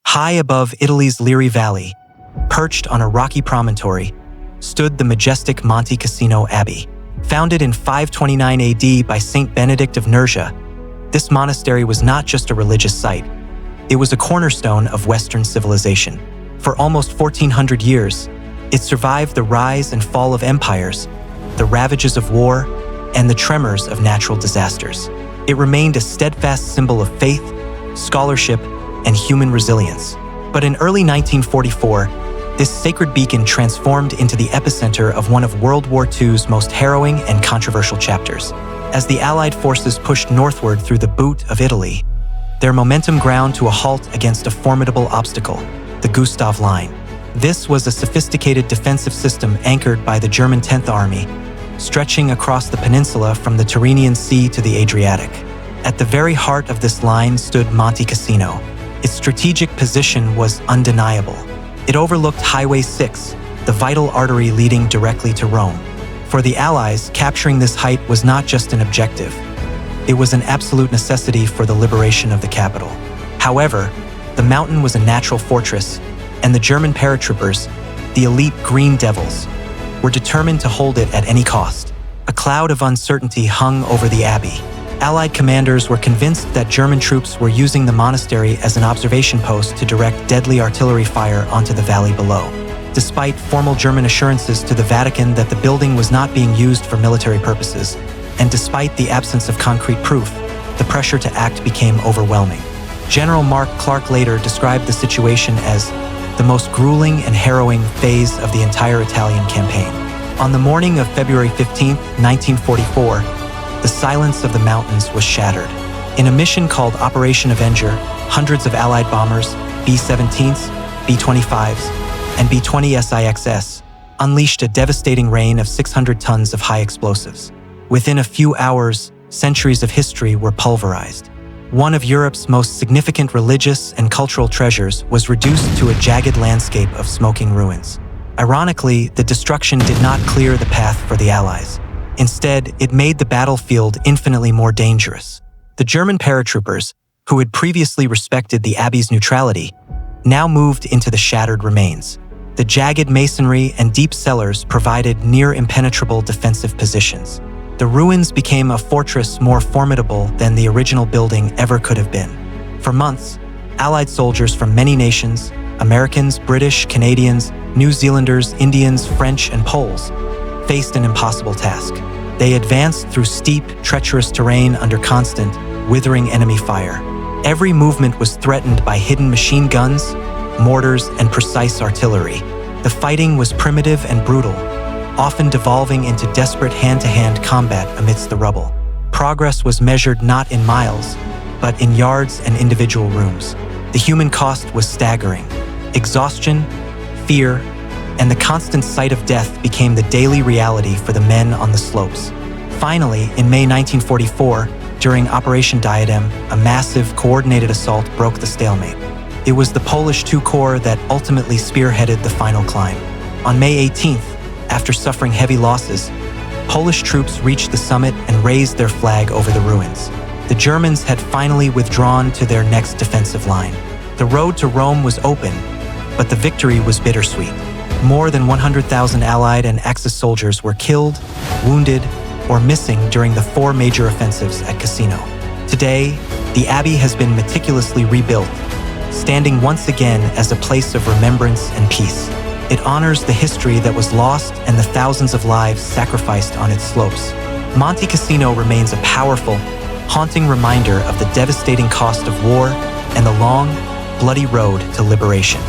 High above Italy's Liri Valley, perched on a rocky promontory, stood the majestic Monte Cassino Abbey. Founded in 529 AD by Saint Benedict of Nursia, this monastery was not just a religious site. It was a cornerstone of Western civilization. For almost 1400 years, it survived the rise and fall of empires, the ravages of war, and the tremors of natural disasters. It remained a steadfast symbol of faith, scholarship, and human resilience. But in early 1944, this sacred beacon transformed into the epicenter of one of World War II's most harrowing and controversial chapters. As the Allied forces pushed northward through the boot of Italy, their momentum ground to a halt against a formidable obstacle, the Gustav Line. This was a sophisticated defensive system anchored by the German 10th Army, stretching across the peninsula from the Tyrrhenian Sea to the Adriatic. At the very heart of this line stood Monte Cassino. Its strategic position was undeniable. It overlooked Highway 6, the vital artery leading directly to Rome. For the Allies, capturing this height was not just an objective. It was an absolute necessity for the liberation of the capital. However, the mountain was a natural fortress, and the German paratroopers, the elite Green Devils, were determined to hold it at any cost. A cloud of uncertainty hung over the abbey. Allied commanders were convinced that German troops were using the monastery as an observation post to direct deadly artillery fire onto the valley below. Despite formal German assurances to the Vatican that the building was not being used for military purposes, and despite the absence of concrete proof, the pressure to act became overwhelming. General Mark Clark later described the situation as the most grueling and harrowing phase of the entire Italian campaign. On the morning of February 15, 1944, the silence of the mountains was shattered. In a mission called Operation Avenger, hundreds of Allied bombers, B-17s, B-25s, and B-20SIXS, unleashed a devastating rain of 600 tons of high explosives. Within a few hours, centuries of history were pulverized. One of Europe's most significant religious and cultural treasures was reduced to a jagged landscape of smoking ruins. Ironically, the destruction did not clear the path for the Allies. Instead, it made the battlefield infinitely more dangerous. The German paratroopers, who had previously respected the abbey's neutrality, now moved into the shattered remains. The jagged masonry and deep cellars provided near-impenetrable defensive positions. The ruins became a fortress more formidable than the original building ever could have been. For months, Allied soldiers from many nations, Americans, British, Canadians, New Zealanders, Indians, French, and Poles, faced an impossible task. They advanced through steep, treacherous terrain under constant, withering enemy fire. Every movement was threatened by hidden machine guns, mortars, and precise artillery. The fighting was primitive and brutal, often devolving into desperate hand-to-hand combat amidst the rubble. Progress was measured not in miles, but in yards and individual rooms. The human cost was staggering. Exhaustion, fear, and the constant sight of death became the daily reality for the men on the slopes. Finally, in May 1944, during Operation Diadem, a massive, coordinated assault broke the stalemate. It was the Polish II Corps that ultimately spearheaded the final climb. On May 18th, after suffering heavy losses, Polish troops reached the summit and raised their flag over the ruins. The Germans had finally withdrawn to their next defensive line. The road to Rome was open, but the victory was bittersweet. More than 100,000 Allied and Axis soldiers were killed, wounded, or missing during the 4 major offensives at Cassino. Today, the abbey has been meticulously rebuilt, standing once again as a place of remembrance and peace. It honors the history that was lost and the thousands of lives sacrificed on its slopes. Monte Cassino remains a powerful, haunting reminder of the devastating cost of war and the long, bloody road to liberation.